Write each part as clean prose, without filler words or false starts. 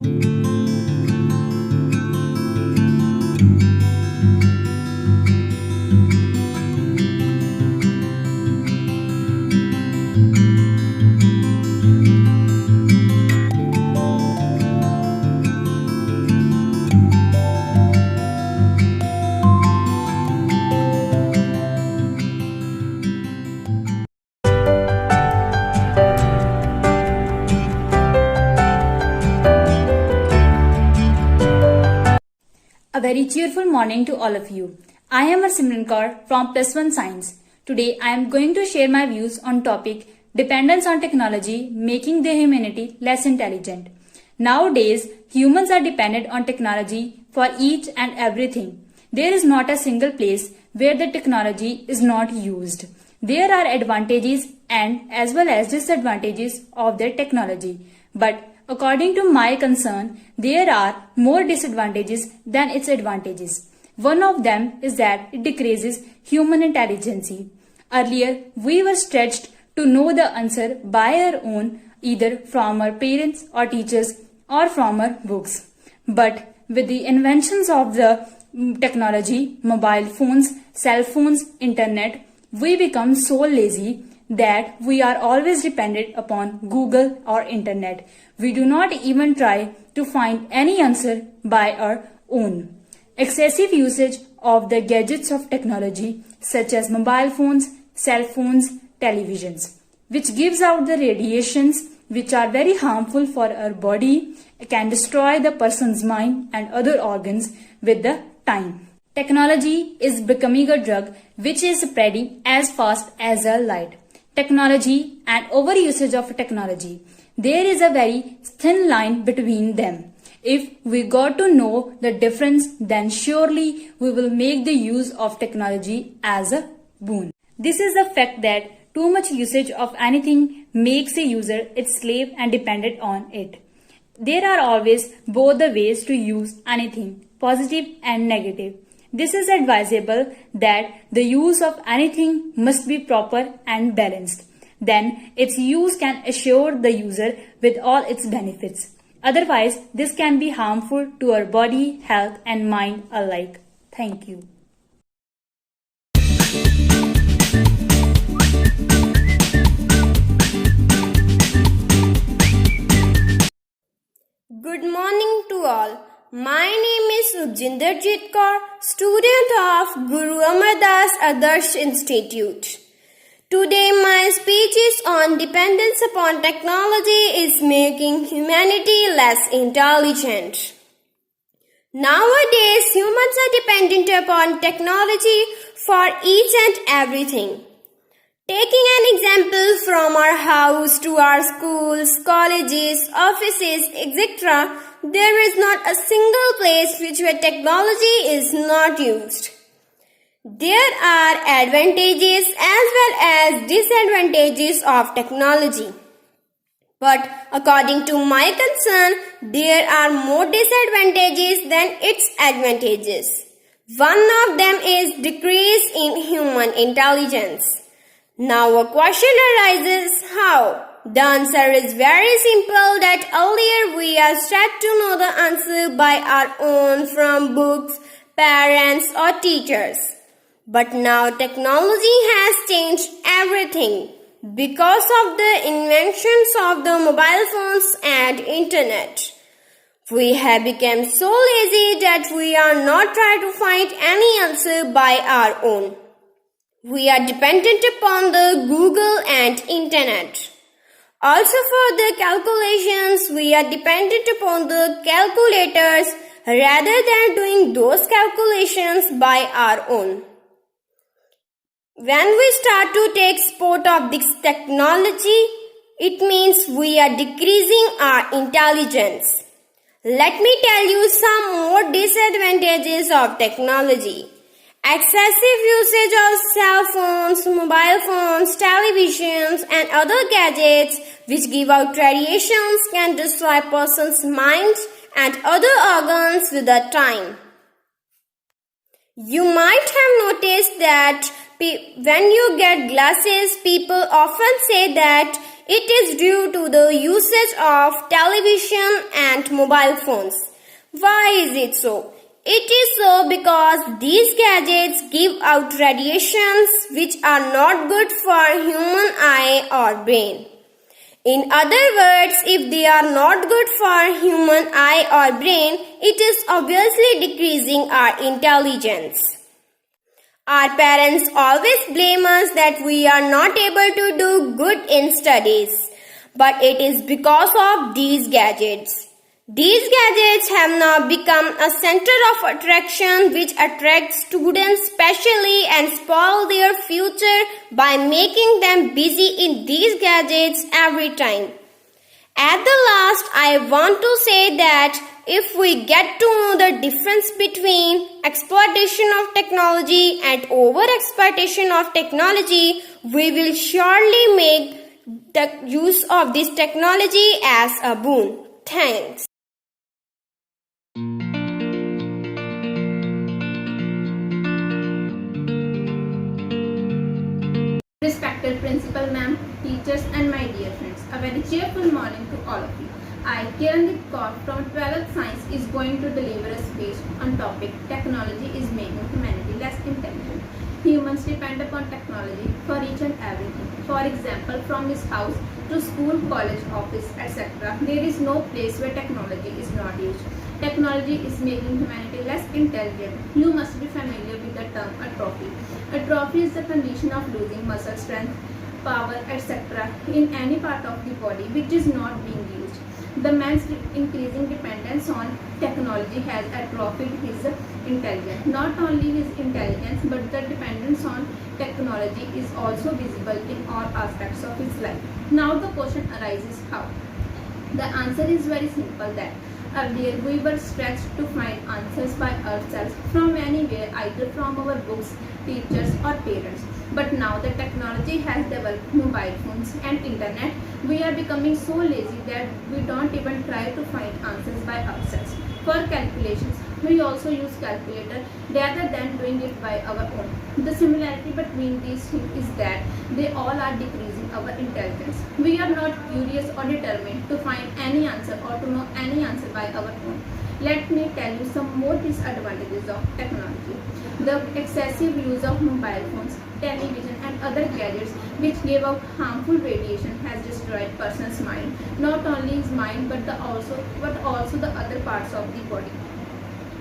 A very cheerful morning to all of you. I am Simran Kaur from Plus One Science. Today I am going to share my views on topic dependence on technology making the humanity less intelligent. Nowadays, humans are dependent on technology for each and everything. There is not a single place where the technology is not used. There are advantages and as well as disadvantages of the technology. But according to my concern, there are more disadvantages than its advantages. One of them is that it decreases human intelligence. Earlier, we were stretched to know the answer by our own, either from our parents or teachers or from our books. But with the inventions of the technology, mobile phones, cell phones, internet, we become so lazy that we are always dependent upon Google or internet. We do not even try to find any answer by our own. Excessive usage of the gadgets of technology such as mobile phones, cell phones, televisions, which gives out the radiations which are very harmful for our body, can destroy the person's mind and other organs with the time. Technology is becoming a drug which is spreading as fast as a light. Technology and overusage of technology. There is a very thin line between them. If we got to know the difference, then surely we will make the use of technology as a boon. This is the fact that too much usage of anything makes a user its slave and dependent on it. There are always both the ways to use anything, positive and negative. This is advisable that the use of anything must be proper and balanced. Then its use can assure the user with all its benefits. Otherwise, this can be harmful to our body, health and mind alike. Thank you. Good morning to all. My name is Ubjinderjit Kaur, student of Guru Amardas Adarsh Institute. Today my speech is on dependence upon technology is making humanity less intelligent. Nowadays, humans are dependent upon technology for each and everything. Taking an example from our house to our schools, colleges, offices, etc., there is not a single place where technology is not used. There are advantages as well as disadvantages of technology. But according to my concern, there are more disadvantages than its advantages. One of them is decrease in human intelligence. Now a question arises, how? The answer is very simple that earlier we are taught to know the answer by our own from books, parents or teachers. But now technology has changed everything because of the inventions of the mobile phones and internet. We have become so lazy that we are not trying to find any answer by our own. We are dependent upon the Google and internet. Also for the calculations, we are dependent upon the calculators rather than doing those calculations by our own. When we start to take sport of this technology, it means we are decreasing our intelligence. Let me tell you some more disadvantages of technology. Excessive usage of cell phones, mobile phones, televisions and other gadgets which give out radiations can destroy a person's mind and other organs with the time. You might have noticed that when you get glasses, people often say that it is due to the usage of television and mobile phones. Why is it so? It is so because these gadgets give out radiations which are not good for human eye or brain. In other words, if they are not good for human eye or brain, it is obviously decreasing our intelligence. Our parents always blame us that we are not able to do good in studies, but it is because of these gadgets. These gadgets have now become a center of attraction which attracts students specially and spoil their future by making them busy in these gadgets every time. At the last, I want to say that if we get to know the difference between exploitation of technology and over-exploitation of technology, we will surely make the use of this technology as a boon. Thanks. Respected Principal Ma'am, teachers and my dear friends, a very cheerful morning to all of you. I, Kiran Kaur from 12th Science is going to deliver a speech on topic Technology is making humanity less intelligent. Humans depend upon technology for each and everything. For example, from his house to school, college, office, etc. There is no place where technology is not used. Technology is making humanity less intelligent. You must be familiar with the term atrophy. Atrophy is the condition of losing muscle strength, power, etc. in any part of the body which is not being used. The man's increasing dependence on technology has atrophied his intelligence. Not only his intelligence, but the dependence on technology is also visible in all aspects of his life. Now the question arises how? The answer is very simple that earlier we were stretched to find answers by ourselves from anywhere, either from our books, teachers or parents. But now the technology has developed mobile phones and internet. We are becoming so lazy that we don't even try to find answers by ourselves. For calculations, we also use calculator rather than doing it by our own. The similarity between these things is that they all are decreasing our intelligence. We are not curious or determined to find any answer or to know any answer by our own. Let me tell you some more disadvantages of technology. The excessive use of mobile phones, television and other gadgets which give out harmful radiation has destroyed person's mind. Not only his mind but also the other parts of the body.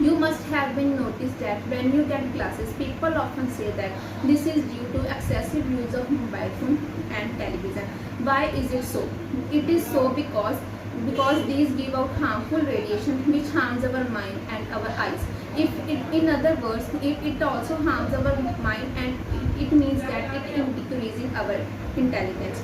You must have been noticed that when you get glasses, people often say that this is due to excessive use of mobile phone and television. Why is it so? It is so because these give out harmful radiation which harms our mind and our eyes. In other words, if it also harms our mind, and it means that it is decreasing our intelligence.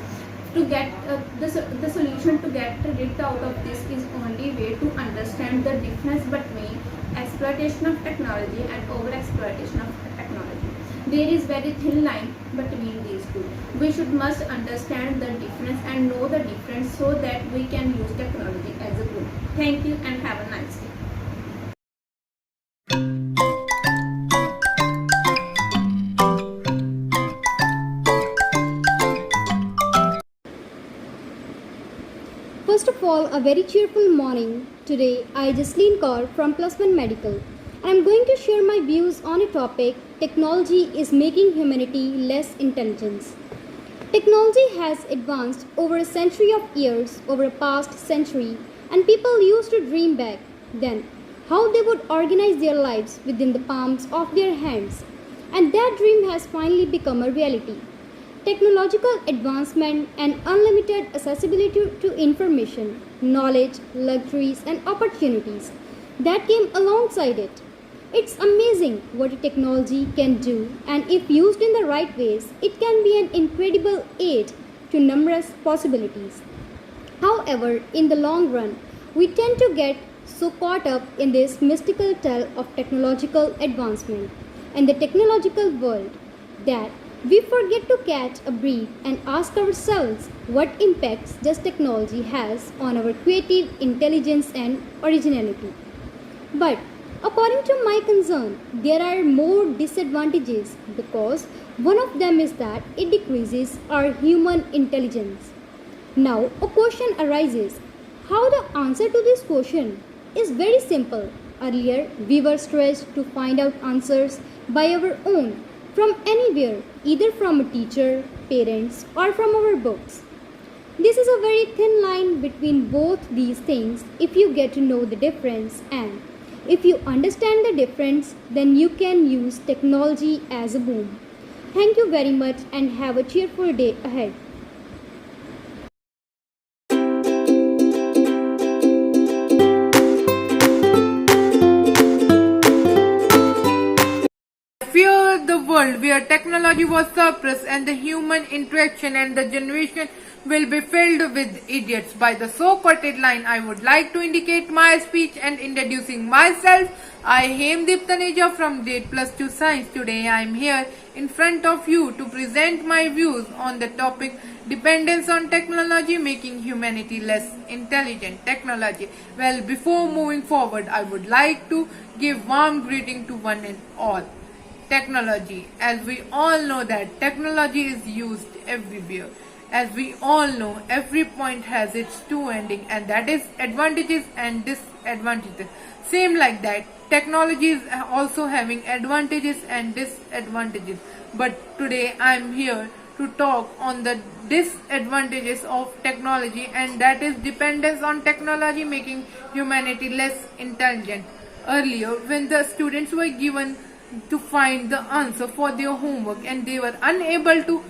To get the solution to get rid out of this is only way to understand the difference between exploitation of technology and over exploitation of technology. There is very thin line between these two. We must understand the difference and know the difference so that we can use technology as a tool. Thank you and have a nice day. First of all, a very cheerful morning. Today, I, Jasleen Kaur from +1 Medical, and I'm going to share my views on a topic: technology is making humanity less intelligent. Technology has advanced over a century of years, over a past century, and people used to dream back then how they would organize their lives within the palms of their hands, and that dream has finally become a reality. Technological advancement and unlimited accessibility to information, knowledge, luxuries, and opportunities that came alongside it. It's amazing what a technology can do, and if used in the right ways, it can be an incredible aid to numerous possibilities. However, in the long run, we tend to get so caught up in this mystical tale of technological advancement and the technological world that we forget to catch a breath and ask ourselves what impacts does technology has on our creative intelligence and originality. But according to my concern, there are more disadvantages because One of them is that it decreases our human intelligence. Now, a question arises. How the answer to this question is very simple. Earlier, we were stressed to find out answers by our own, from anywhere, either from a teacher, parents, or from our books. This is a very thin line between both these things if you get to know the difference, and if you understand the difference, then you can use technology as a boom. Thank you very much and have a cheerful day ahead. Fear the world where technology was suppressed and the human interaction and the generation will be filled with idiots. By the so-quoted line, I would like to indicate my speech and introducing myself. I am Deeptaneja from Grade Plus 2 Science. Today I am here in front of you to present my views on the topic dependence on technology making humanity less intelligent. Technology. Well, before moving forward, I would like to give warm greeting to one and all. Technology. As we all know that technology is used everywhere. As we all know, every point has its two ending, and that is advantages and disadvantages. Same like that, technology is also having advantages and disadvantages. But today I am here to talk on the disadvantages of technology, and that is dependence on technology making humanity less intelligent. Earlier, when the students were given to find the answer for their homework and they were unable to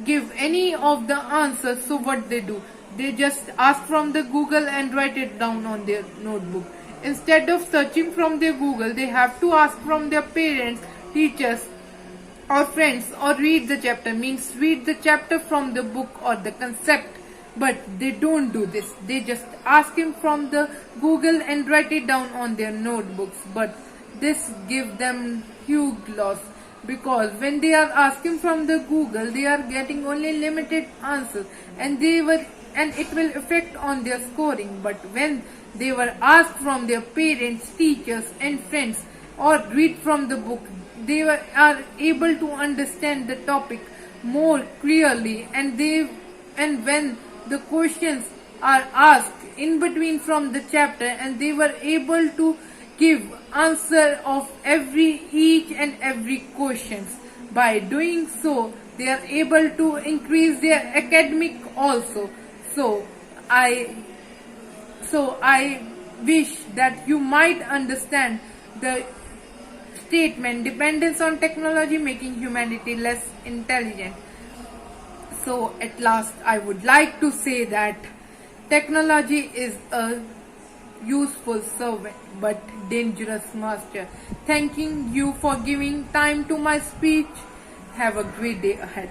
give any of the answers, so what they do, they just ask from the Google and write it down on their notebook. Instead of searching from their Google, they have to ask from their parents, teachers or friends, or read the chapter, means read the chapter from the book or the concept. But they don't do this, they just ask him from the Google and write it down on their notebooks. But this gives them huge loss, because when they are asking from the Google, they are getting only limited answers, and it will affect on their scoring. But when they were asked from their parents, teachers and friends, or read from the book, are able to understand the topic more clearly, and when the questions are asked in between from the chapter, and they were able to give answer of each and every questions. By doing so, they are able to increase their academic also. So I wish that you might understand the statement dependence on technology making humanity less intelligent. So at last, I would like to say that technology is a useful servant but dangerous master. Thanking you for giving time to my speech. Have a great day ahead.